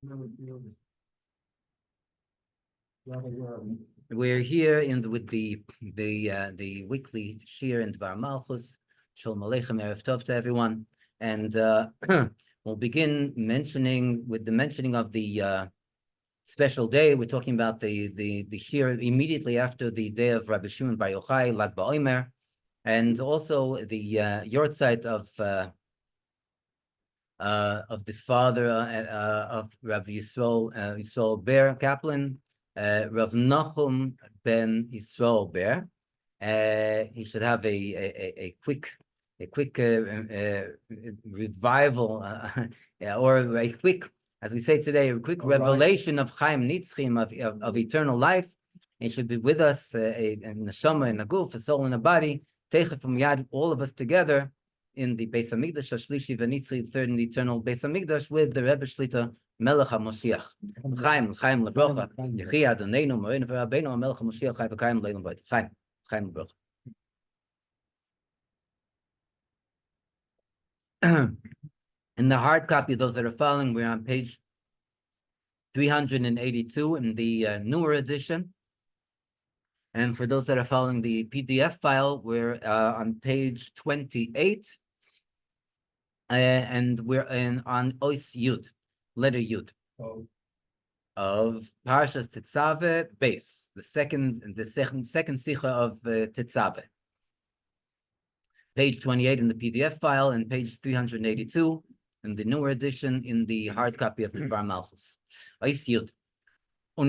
We're here with the weekly shir in Dvar Malchus. Shalom Aleichem, Erev Tov to everyone, and we'll begin with the mentioning of the special day. We're talking about the shir immediately after the day of Rabbi Shimon Bar Yochai, Lag BaOmer, and also the yortzeit of the father of Rabbi Yisrael Ber Kaplan, Rav Nachum ben Yisrael Ber. He should have a quick revival, or a quick, as we say today, a quick revelation of Chaim Nitzchim, of eternal life. He should be with us in the Neshama, in the Guf, a soul, and a body. Teichef from Yad, all of us together in the Beis Hamikdash, Shlishi v'Nitzri, third in the eternal Beis Hamikdash, with the Rebbe Shlitah, Melech HaMoshiach. Chaim Lebrocha, Yechi Adoneinu, Moreinu v'Rabbeinu, Melech HaMoshiach, Chai v'Chaim Leilam V'Od. Chaim Lebrocha. In the hard copy, those that are following, we're on page 382 in the newer edition. And for those that are following the PDF file, we're on page 28. And we're on Ois Yud, letter Yud, of Parshas Tetzaveh base, the second sicha of Tetzaveh. Page 28 in the PDF file, and page 382 in the newer edition in the hard copy of the Dvar Malchus. Ois Yud. The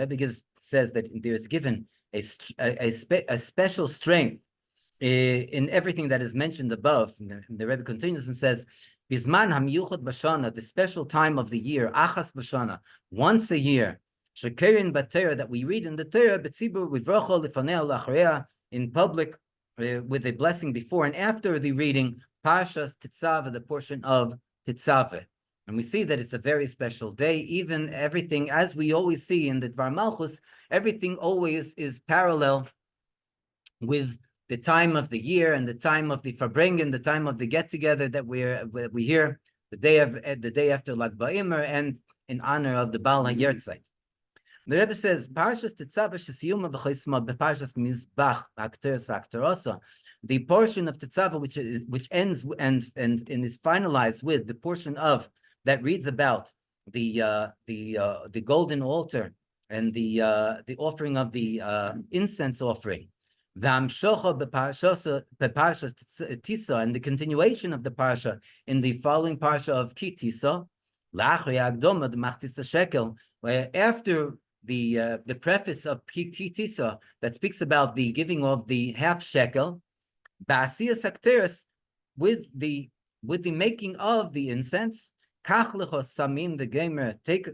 Rebbe says that there is given a special strength in everything that is mentioned above. The Rebbe continues and says, Bizman hamiyuchot b'shana, the special time of the year, achas b'shana, once a year, shekerin b'Torah, that we read in the Torah, b'tzibur v'vrocho lefanei la'achreya, in public, with a blessing before and after the reading, Parshas Tetzaveh, the portion of Tetzaveh. And we see that it's a very special day. Even everything, as we always see in the Dvar Malchus, everything always is parallel with the time of the year and the time of the Farbrengen, the time of the get-together that we hear the day after Lag BaOmer, and in honor of the Baal HaYertzeit. The Rebbe says, Parshas Tetzaveh shesiyuma v'choisma b'Parshas Mizbach Akteres v'Akterosa, the portion of Tetzaveh which ends and is finalized with the portion of that reads about the golden altar and the offering of the incense offering, v'hamshocha b'Parshas Tisa, and the continuation of the parsha in the following parsha of Ki Tisa, la'achrei ha'akdoma d'machtis shekel, where after the preface of Ki Tisa that speaks about the giving of the half shekel, ba'asiyas hakteres, with the making of the incense. Kach lechos samim the gamer, take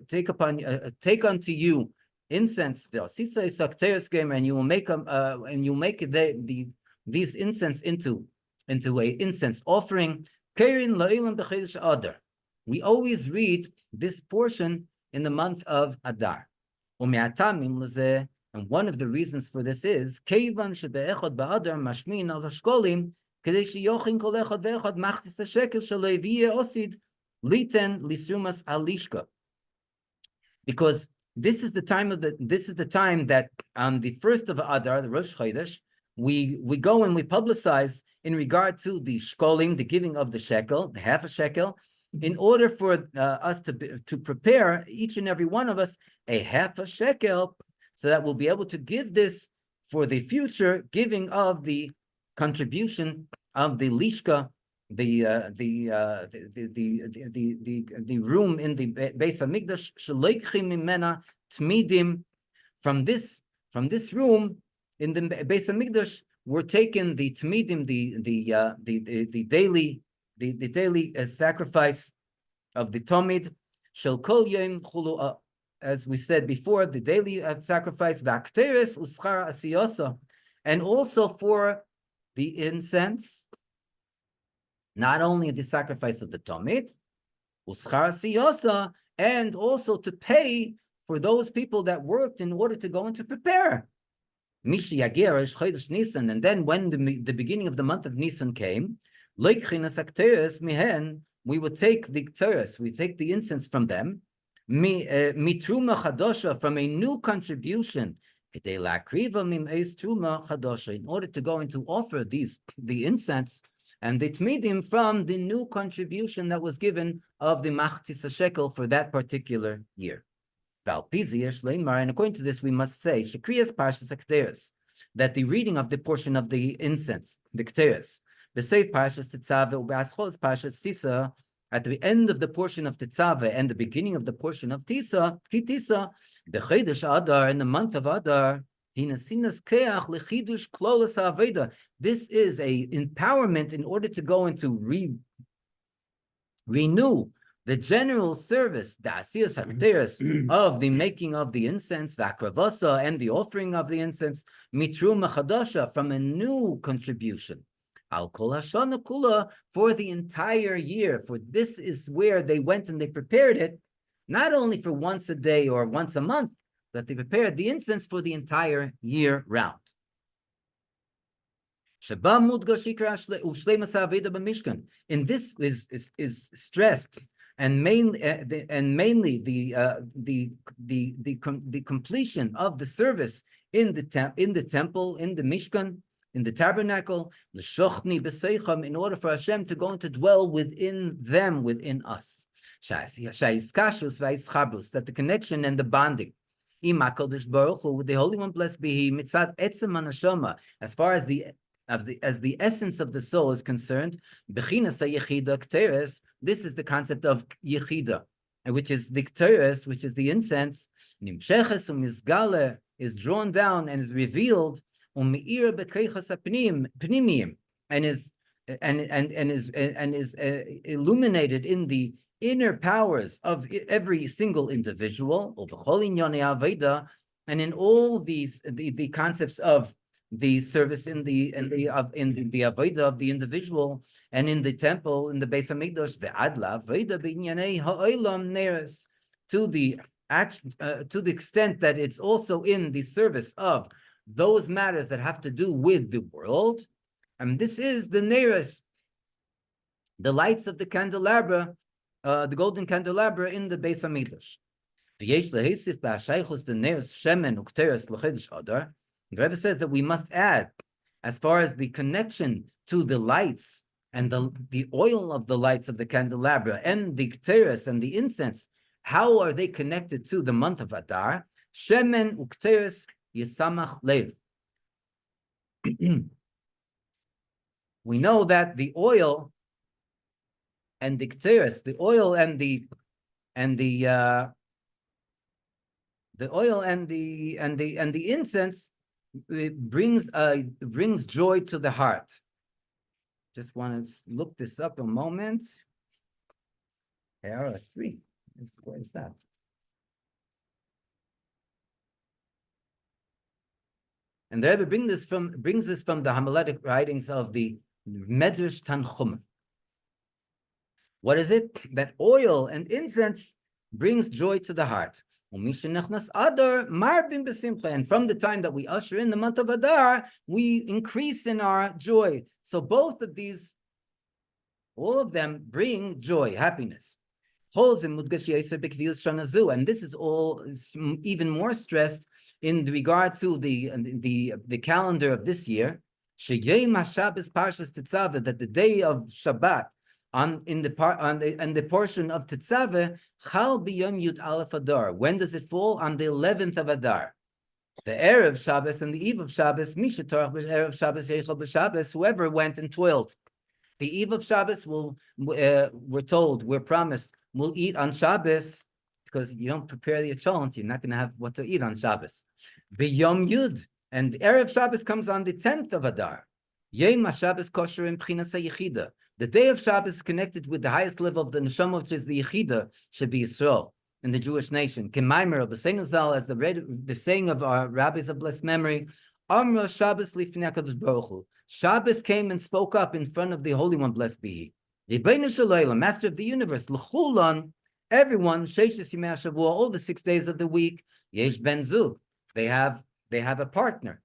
unto you incense, v'asisa isakteres gamer, and you will make these incense into a incense offering. Kerin la'ilam b'chedesh Adar. We always read this portion in the month of Adar. U'me'atamim lezeh, and one of the reasons for this is keivan shebe'echad ba'Adar mashmin al hashkolim kedei sheyochin kol echad ve'echad machtis hashekel shelo yiviyeh osid liten lisumas alishka, because this is the time that on the first of Adar, the Rosh Chodesh, we go and we publicize in regard to the shkolim, the giving of the shekel, the half a shekel, in order for us to prepare, each and every one of us, a half a shekel, so that we'll be able to give this for the future giving of the contribution of the lishka, the room in the Beis Hamikdash, sheleikchim mimena tmidim. From this room in the Beis Hamikdash were taken the tmidim, the daily sacrifice of the tomid, shel kol yom chulu, as we said before, the daily sacrifice, v'akteres uschar asiyosa, and also for the incense. Not only the sacrifice of the tomid, uschar asiyosa, and also to pay for those people that worked in order to go and to prepare. Mishi Yagir Chodesh Nisan, and then when the beginning of the month of Nisan came, loikchinas akteres mihen we would take the Torahs, we take the incense from them, mitruma chadosha, from a new contribution, in order to go and to offer the incense and the tmidim from the new contribution that was given of the machzis shekel for that particular year. And according to this, we must say Shekriyas Parshas Akteris, that the reading of the portion of the incense, the Kteris, the Seif Parshas Tetzaveh, Ubeaschos Parshas Tisa, at the end of the portion of Tetzaveh and the beginning of the portion of Tisa, Kitisa, Bechedesh Adar, in the month of Adar, Hinasinas Keach Lechidush Klolas Aveda. This is a empowerment in order to go into renew the general service, the asiyas hakteris, of the making of the incense, the akravasa, and the offering of the incense, mitrum chadasha, from a new contribution, al kol hashana kula, for the entire year. For this is where they went and they prepared it, not only for once a day or once a month, but they prepared the incense for the entire year round. In this is stressed and mainly the completion of the service in the temple, in the Mishkan, in the tabernacle, in order for Hashem to go and to dwell within them, within us. That the connection and the bonding with the Holy One, blessed be He, mitzad etzem hanashama, as far as the essence of the soul is concerned, bechinas hayechida kteres. This is the concept of yechida, which is the kteres, which is the incense. Nimsheches umizgale, is drawn down and is revealed, umeira bekeichas pnimiyim, and is illuminated in the inner powers of every single individual, and in all these the concepts of the service in the avodah of the individual, and in the temple, in the Beis Hamikdash, ve'adla avodah b'inyanei ha'olam neres, to the extent that it's also in the service of those matters that have to do with the world, and this is the neres, the lights of the candelabra, the golden candelabra in the Beis Hamikdash. V'yesh lehesif b'hashaychus the neres shemen ukteres l'chedesh adar. The Rebbe says that we must add, as far as the connection to the lights and the oil of the lights of the candelabra and the kteres and the incense, how are they connected to the month of Adar? Shemen ukteres yisamach lev. We know that the oil and the kteres, the oil and the incense, it brings joy to the heart. Just want to look this up a moment. Here 3. Where is that? And the Rebbe brings this from the Homiletic writings of the Medrash Tanchum. What is it? That oil and incense brings joy to the heart. And from the time that we usher in the month of Adar, we increase in our joy. So both of these, all of them bring joy, happiness. And this is all even more stressed in regard to the calendar of this year. That the day of Shabbat, in the portion of Tetzaveh, Chal b'yom Yud Aleph Adar. When does it fall? On the 11th of Adar. The Erev Shabbos and the Eve of Shabbos, Misha Torah Erev Shabbos Yechol b'Shabbos, whoever went and toiled. The Eve of Shabbos we're promised, we'll eat on Shabbos, because you don't prepare your cholent, you're not going to have what to eat on Shabbos. B'yom Yud, and Erev Shabbos comes on the 10th of Adar. Yom HaShabbos kosher in B'chinas HaYechida. The day of Shabbos is connected with the highest level of the neshama, which is the Yechida, should be Yisrael, in the Jewish nation. K'maimer of B'seinu Zal, as the saying of our rabbis of blessed memory, Amra Shabbos lifnei HaKadosh Baruch Hu. Shabbos came and spoke up in front of the Holy One, blessed be He. Rebbeinu Shalom, Master of the universe, L'chulan, everyone, Sheishes Yimei HaShavua, all the 6 days of the week, Yesh Ben Zug, they have a partner.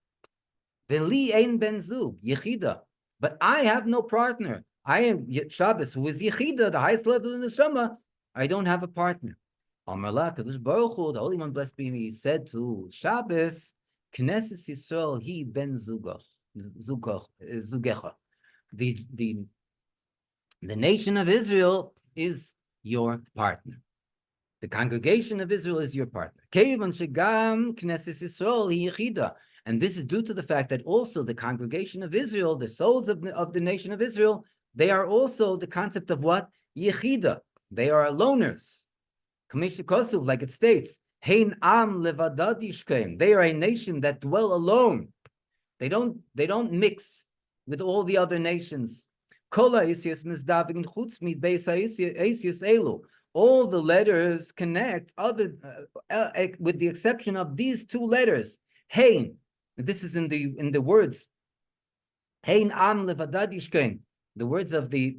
V'li ein Ben Zug, Yechida, but I have no partner. I am Shabbos, who is Yechida, the highest level in the Neshama. I don't have a partner. Amar Kadosh Baruch Hu, the Holy One, blessed be He, said to Shabbos, Knesset Yisrael, he ben zugecha. The nation of Israel is your partner. The congregation of Israel is your partner. And this is due to the fact that also the congregation of Israel, the souls of the nation of Israel, they are also the concept of what? Yechida. They are loners. Like it states, Hein am levadad yishkeim. They are a nation that dwell alone. They don't mix with all the other nations. All the letters connect, with the exception of these two letters. Hein. This is in the words. Hein am levadad yishkeim. The words of the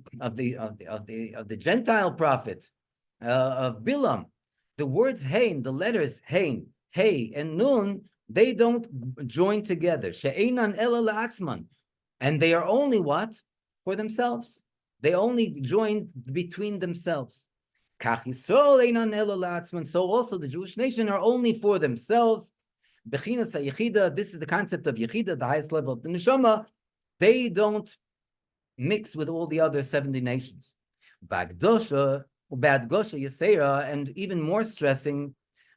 Gentile prophet of Bilam. The words Hein, the letters Hein, Hey, and Nun, they don't join together. She'einan ela la'atzman. And they are only what? For themselves. They only join between themselves. Kach Yisrael einan ela la'atzman. So also the Jewish nation are only for themselves. Bechinas ha'yechida, this is the concept of yechida, the highest level of the neshama. They don't mix with all the other 70 nations. Bagdosha, Ubadgosha Yisera, and even more stressing,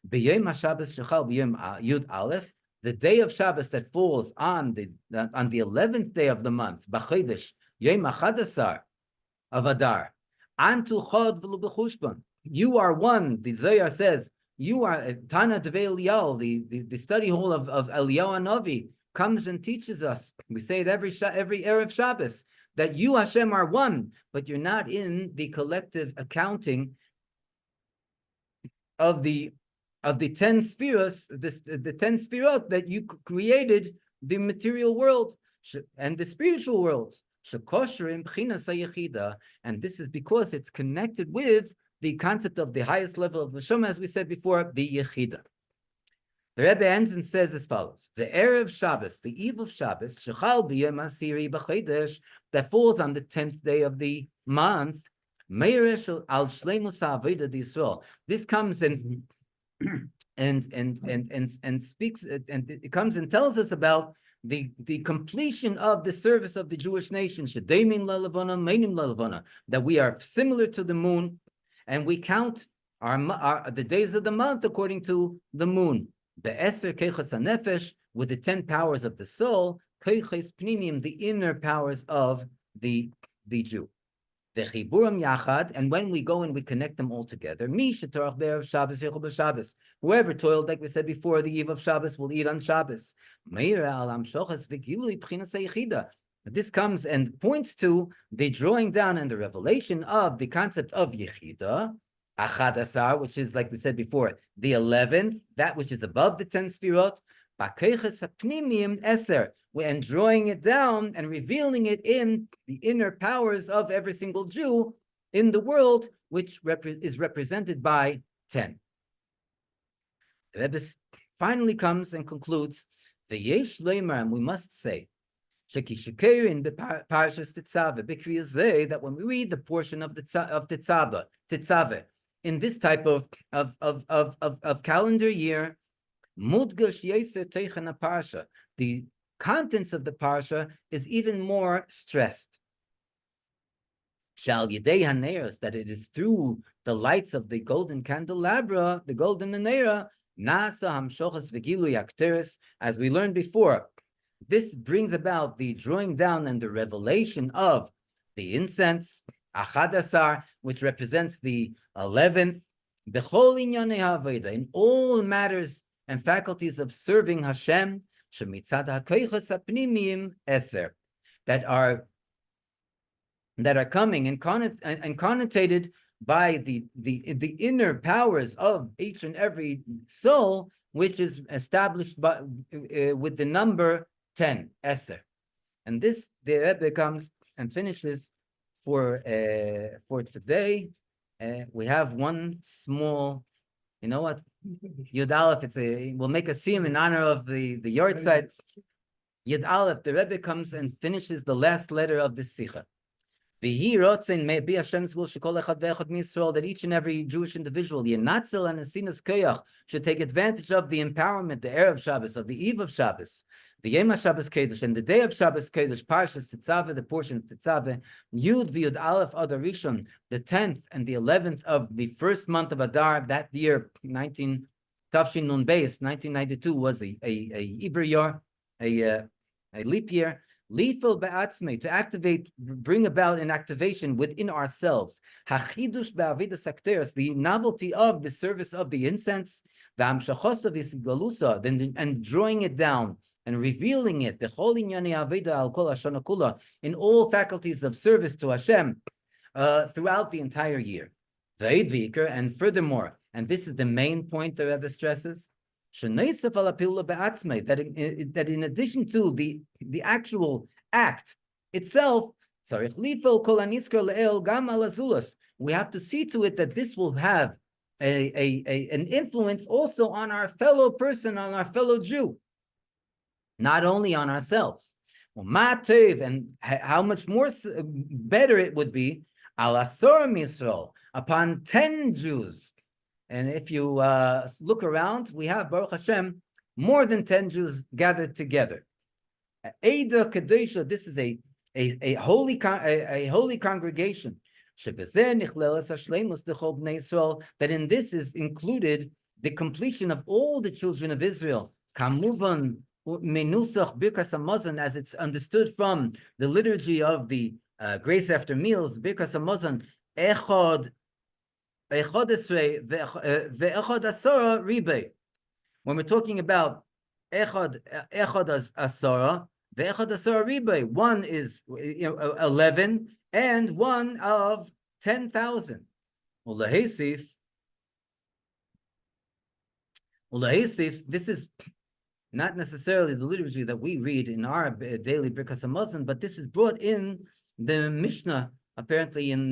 B'yom HaShabbos Shechal B'yom Yud Aleph, the day of Shabbos that falls on the 11th day of the month, B'chodesh Yom HaChadasar of Adar, Antu Chod V'lu B'chushban. You are one. The Zohar says you are Tana Devei Eliyahu. The study hall of Eliyahu Hanavi comes and teaches us. We say it every Erev Shabbos, that you, Hashem, are one, but you're not in the collective accounting of the 10 spheres, the 10 spherot that you created the material world and the spiritual worlds. And this is because it's connected with the concept of the highest level of the Neshama, as we said before, the Yechida. The Rebbe ends and says as follows: the Erev Shabbos, the eve of Shabbos, Shechal b'yom asiri b'chodesh, that falls on the 10th day of the month, Meiresh al shleimus ha'avodah d'Yisrael. This comes and speaks, and it comes and tells us about the completion of the service of the Jewish nation, Shedeimin la'levana, meinim la'levana, that we are similar to the moon, and we count the days of the month according to the moon. Be'eser keiches hanefesh, with the 10 powers of the soul, keiches pnimim, the inner powers of the Jew. V'chiburam yachad, and when we go and we connect them all together, mi shetorach be'erev Shabbos yechol b'Shabbos. Whoever toiled, like we said before, the eve of Shabbos will eat on Shabbos. Meira al hamshochas v'gilui b'chinas ha'yechida. This comes and points to the drawing down and the revelation of the concept of yechida. Achadasar, which is, like we said before, the 11th, that which is above the 10 sfirot, and drawing it down and revealing it in the inner powers of every single Jew in the world, which is represented by 10. The Rebbe finally comes and concludes, V'yesh leimer, and we must say, that when we read the portion of Tetzaveh, in this type of calendar year, the contents of the parsha is even more stressed. That it is through the lights of the golden candelabra, the golden menorah, as we learned before. This brings about the drawing down and the revelation of the incense, Achadasar, which represents the 11th, in all matters and faculties of serving Hashem, that are coming and connotated by the inner powers of each and every soul, which is established by with the number 10, Eser. And this, the Rebbe comes and finishes for today. We have one small, you know what, Yud Aleph, we'll make a siyum in honor of the Yortzeit. Yud Aleph, the Rebbe comes and finishes the last letter of this Sikha. V'hi rotzen may be Hashem's will shekol echad ve'echad misrael, that each and every Jewish individual, Yenatzel and Esinas Koyach, should take advantage of the empowerment, the Erev Shabbos, of the eve of Shabbos, the Yom Shabbos Kedush, and the day of Shabbos Kedush, Parshas Tetzaveh, the portion of Tetzaveh, Yud v'Yud Aleph Adar Rishon, the 10th and the 11th of the first month of Adar. That year, Tafshin Nun Beis, 1992, was a Ibr year, a leap year. Lethal be'atzmei, to activate, bring about an activation within ourselves. Hachidush be'avidas hakteros, the novelty of the service of the incense. V'amshachosa v'isigalusa, and drawing it down and revealing it. B'chol inyani avida al kol hashana kula, in all faculties of service to Hashem throughout the entire year. V'ed v'ikar, and furthermore, and this is the main point the Rebbe stresses, that in addition to the actual act itself, we have to see to it that this will have an influence also on our fellow person, on our fellow Jew, not only on ourselves. And how much more better it would be upon 10 Jews. And if you look around, we have, Baruch Hashem, more than 10 Jews gathered together. Eida Kadesha, this is a holy congregation. That in this is included the completion of all the children of Israel. Kamuvan menusach birkas hamazon, as it's understood from the liturgy of the grace after meals, birkas hamazon, echad. When we're talking about echad asara, the echad asara ribe, one is 11 and one of 10,000. Ulahesif, this is not necessarily the liturgy that we read in our daily Birkas Hamazon, but this is brought in the Mishnah, apparently in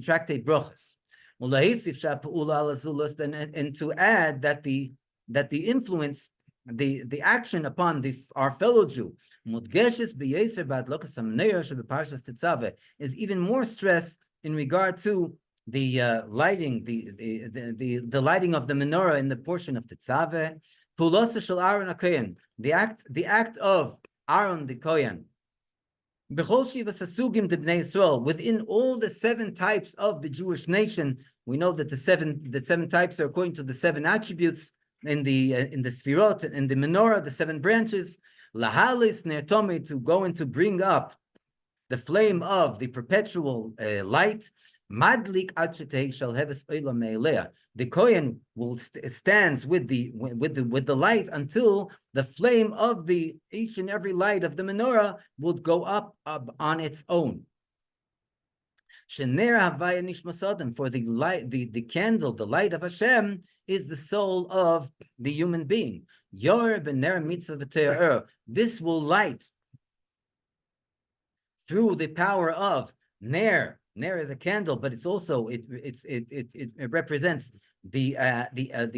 Tractate Brochus. And to add that the influence, the action upon our fellow Jew is even more stress in regard to the lighting, the lighting of the menorah in the portion of Tetzaveh, the act of Aaron the Kohen. Within all the 7 types of the Jewish nation, we know that the seven types are according to the 7 attributes in the Sfirot, in the menorah, the 7 branches. Lahalis nertome, to go and to bring up the flame of the perpetual light. Madlik achetei shall heves oila me'elea. The Kohen stands with the light until the flame of each and every light of the menorah would go up on its own. Shener havaya nishmasadam, for the light, the candle, the light of Hashem is the soul of the human being. Yor bener mitzvah v'te'er. This will light through the power of Ner. Ner is a candle, but it's also it represents the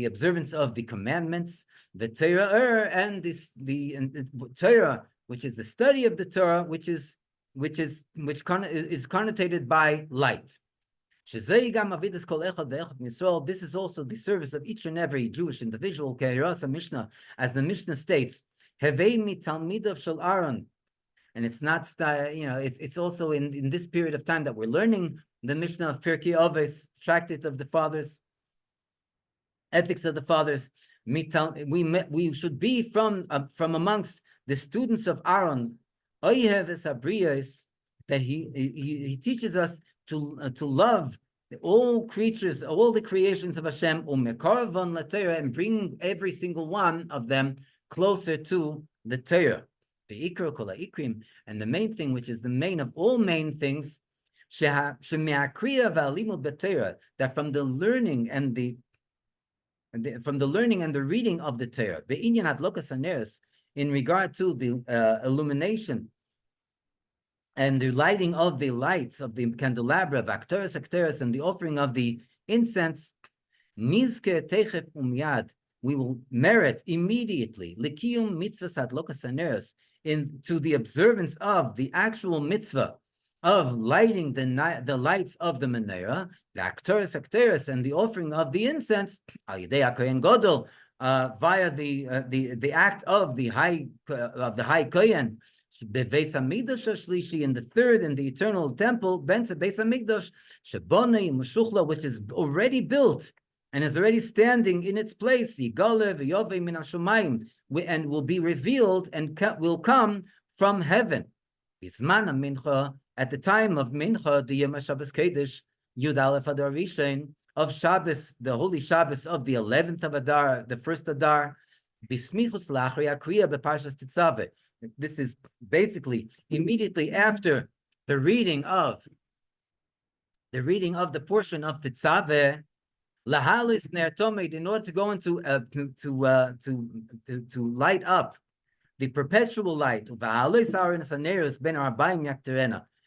observance of the commandments, the Torah, and the Torah, which is the study of the Torah, which is connotated by light. This is also the service of each and every Jewish individual. Mishnah, as the Mishnah states, Hevei mitalmidav shel Aaron. And it's not, it's also in this period of time that we're learning the Mishnah of Pirkei Avos, Tractate of the Fathers, Ethics of the Fathers. We should be from amongst the students of Aaron, that he teaches us to love all creatures, all the creations of Hashem, and bring every single one of them closer to the Torah. And the main thing, which is the main of all main things, that from the learning and the reading of the Torah, in regard to the illumination and the lighting of the lights of the candelabra, and the offering of the incense, we will merit immediately into the observance of the actual mitzvah of lighting the lights of the menorah, the akteris, and the offering of the incense, al yedei kohen gadol, via the act of the high kohen, beveis hamikdash shlishi, in the third in the eternal temple, ben beis hamikdash shebonei meshuchla, which is already built and is already standing in its place, yigale v'yovei min hashamayim, and will be revealed and will come from heaven. Bisman mincha, at the time of mincha, the Yom Shabbos Kodesh, Yud Aleph Adar Rishon of Shabbos, the holy Shabbos of the 11th of Adar, the first Adar, Bismichus Lachri Akriya beParshas Tetzaveh. This is basically immediately after the reading of the portion of Tetzaveh, Lahalis Ner Tomed, in order to go into to light up the perpetual light,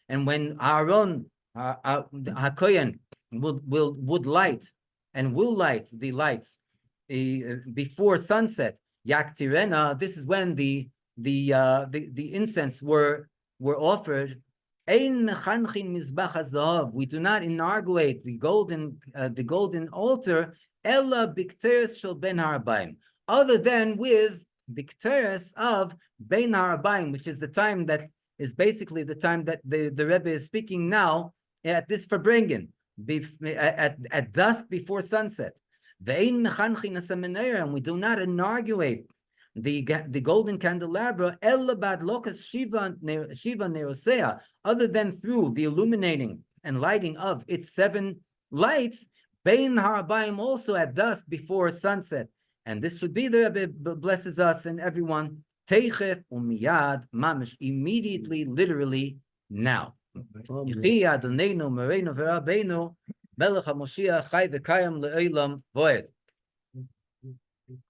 and when Aaron HaKohen would light and will light the lights before sunset, Yaktirena, this is when the incense were offered. We do not inaugurate the golden altar, ella bikteres shel ben harabayim, other than with the kteres of bein harabayim, which is the time that is basically the time that the Rebbe is speaking now at this Farbrengen, at dusk before sunset. And we do not inaugurate the golden candelabra other than through the illuminating and lighting of its 7 lights, bein harabayim, also at dusk before sunset. And this should be, the Rebbe blesses us and everyone, teichef umiyad mamish, immediately, literally, now. Yechi Adonenu Moreinu v'Rabbeinu Melech HaMoshiach Chai v'Kayim le'olam voed.